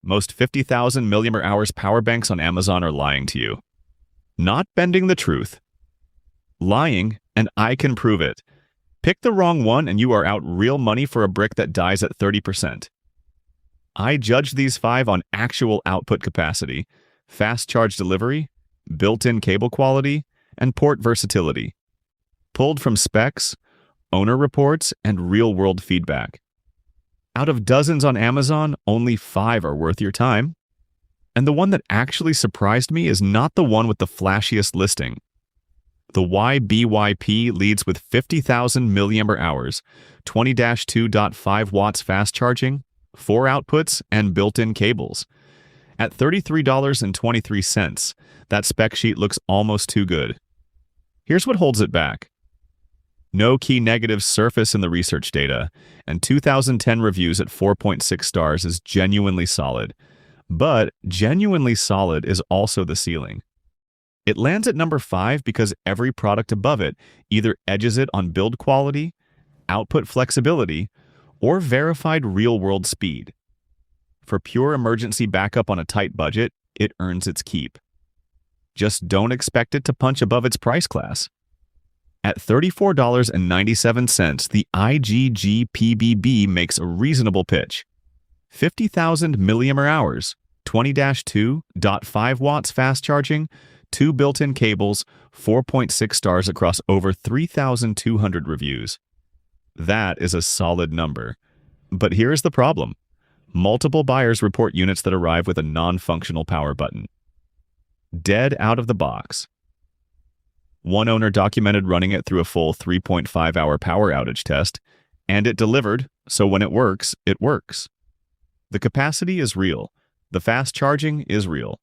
Most 50,000 mAh power banks on Amazon are lying to you. Not bending the truth. Lying, and I can prove it. Pick the wrong one and you are out real money for a brick that dies at 30%. I judged these 5 on actual output capacity, fast charge delivery, built-in cable quality, and port versatility. Pulled from specs, owner reports, and real-world feedback. Out of dozens on Amazon, only 5 are worth your time. And the one that actually surprised me is not the one with the flashiest listing. The YBYP leads with 50,000 mAh, 20-2.5 watts fast charging, 4 outputs, and built-in cables. At $33.23, that spec sheet looks almost too good. Here's what holds it back. No key negatives surface in the research data, and 2010 reviews at 4.6 stars is genuinely solid. But genuinely solid is also the ceiling. It lands at number 5 because every product above it either edges it on build quality, output flexibility, or verified real-world speed. For pure emergency backup on a tight budget, it earns its keep. Just don't expect it to punch above its price class. At $34.97, the IGG PBB makes a reasonable pitch. 50,000 mAh, 20-2.5 watts fast charging, 2 built-in cables, 4.6 stars across over 3,200 reviews. That is a solid number. But here's the problem. Multiple buyers report units that arrive with a non-functional power button. Dead out of the box. One owner documented running it through a full 3.5-hour power outage test, and it delivered, so when it works, it works. The capacity is real. The fast charging is real.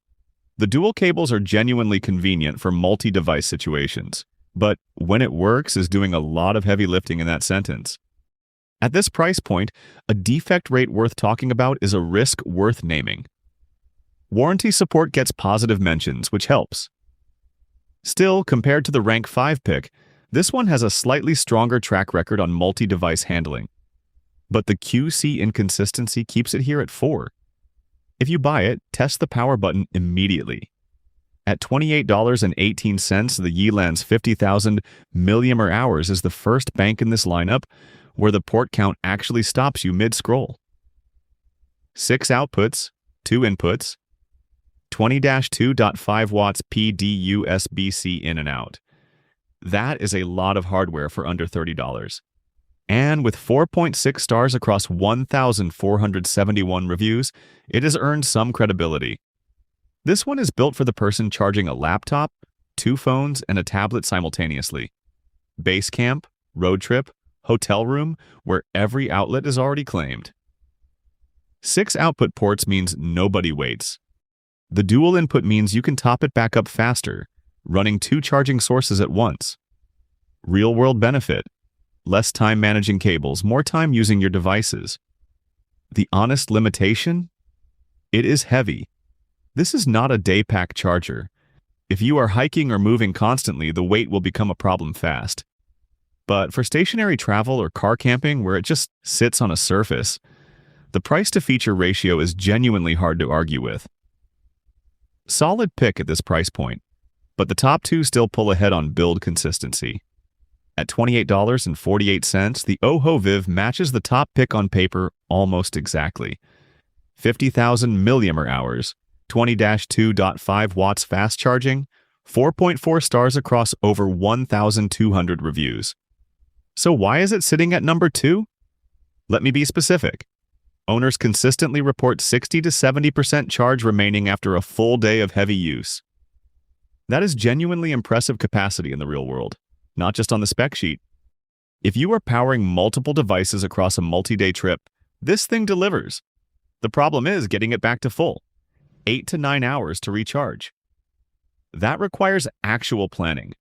The dual cables are genuinely convenient for multi-device situations, but when it works is doing a lot of heavy lifting in that sentence. At this price point, a defect rate worth talking about is a risk worth naming. Warranty support gets positive mentions, which helps. Still, compared to the rank 5 pick, this one has a slightly stronger track record on multi-device handling. But the QC inconsistency keeps it here at 4. If you buy it, test the power button immediately. At $28.18, the Yeelands 50,000 mAh is the first bank in this lineup where the port count actually stops you mid-scroll. 6 outputs, 2 inputs, 20-2.5 watts PD USB-C in and out. That is a lot of hardware for under $30. And with 4.6 stars across 1,471 reviews, it has earned some credibility. This one is built for the person charging a laptop, 2 phones, and a tablet simultaneously. Base camp, road trip, hotel room, where every outlet is already claimed. 6 output ports means nobody waits. The dual input means you can top it back up faster, running 2 charging sources at once. Real-world benefit. Less time managing cables, more time using your devices. The honest limitation? It is heavy. This is not a day pack charger. If you are hiking or moving constantly, the weight will become a problem fast. But for stationary travel or car camping where it just sits on a surface, the price-to-feature ratio is genuinely hard to argue with. Solid pick at this price point, but the top 2 still pull ahead on build consistency. At $28.48, the OHO Viv matches the top pick on paper almost exactly. 50,000 mAh, 20-2.5 watts fast charging, 4.4 stars across over 1,200 reviews. So why is it sitting at number 2? Let me be specific. Owners consistently report 60 to 70% charge remaining after a full day of heavy use. That is genuinely impressive capacity in the real world, not just on the spec sheet. If you are powering multiple devices across a multi-day trip, this thing delivers. The problem is getting it back to full, 8 to 9 hours to recharge. That requires actual planning.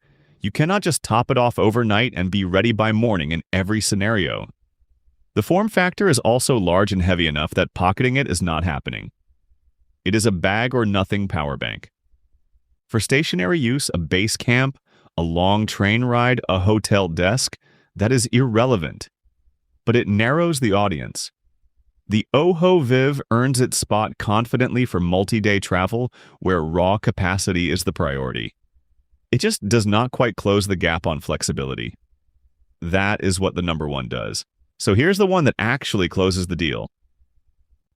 You cannot just top it off overnight and be ready by morning in every scenario. The form factor is also large and heavy enough that pocketing it is not happening. It is a bag-or-nothing power bank. For stationary use, a base camp, a long train ride, a hotel desk, that is irrelevant. But it narrows the audience. The OHO Viv earns its spot confidently for multi-day travel where raw capacity is the priority. It just does not quite close the gap on flexibility. That is what the number one does. So here's the one that actually closes the deal.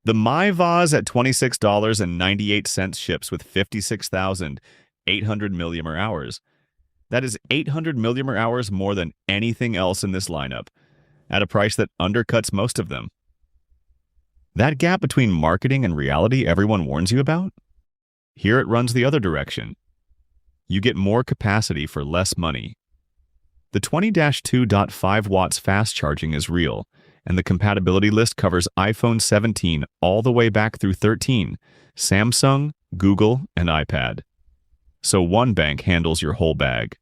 The MyVaz at $26.98 ships with 56,800 milliampere hours. That is 800 milliampere hours more than anything else in this lineup, at a price that undercuts most of them. That gap between marketing and reality everyone warns you about? Here it runs the other direction. You get more capacity for less money. The 20-2.5 watts fast charging is real, and the compatibility list covers iPhone 17 all the way back through 13, Samsung, Google, and iPad. So one bank handles your whole bag.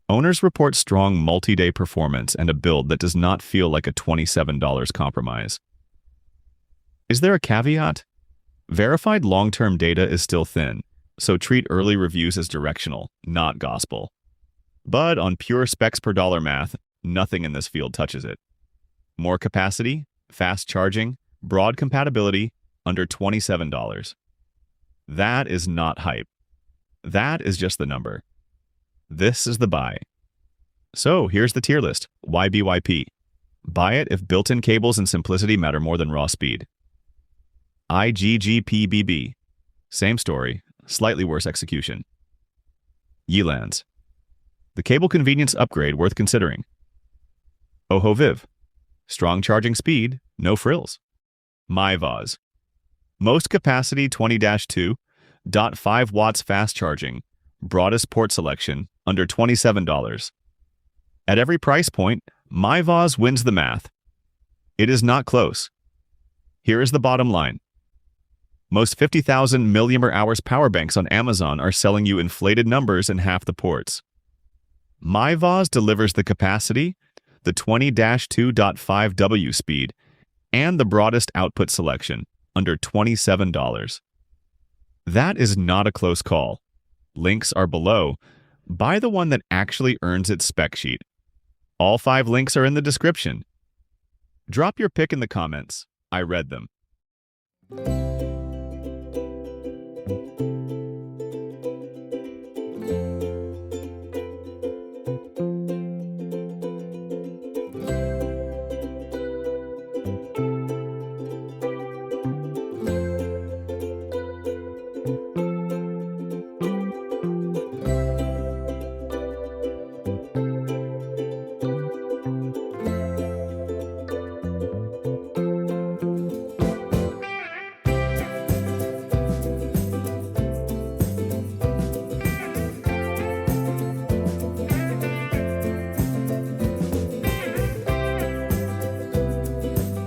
Owners report strong multi-day performance and a build that does not feel like a $27 compromise. Is there a caveat? Verified long-term data is still thin, so treat early reviews as directional, not gospel. But on pure specs per dollar math, nothing in this field touches it. More capacity, fast charging, broad compatibility, under $27. That is not hype. That is just the number. This is the buy. So here's the tier list. Why BYP? Buy it if built-in cables and simplicity matter more than raw speed. IGGPBB. Same story, slightly worse execution. Yelands. The cable convenience upgrade worth considering. OHO Viv. Strong charging speed, no frills. MyVaz. Most capacity 20-2.5 watts fast charging, broadest port selection, under $27. At every price point, MyVaz wins the math. It is not close. Here is the bottom line. Most 50,000 milliampere hours power banks on Amazon are selling you inflated numbers in half the ports. MyVaz delivers the capacity, the 20-2.5W speed, and the broadest output selection, under $27. That is not a close call. Links are below. Buy the one that actually earns its spec sheet. All 5 links are in the description. Drop your pick in the comments. I read them.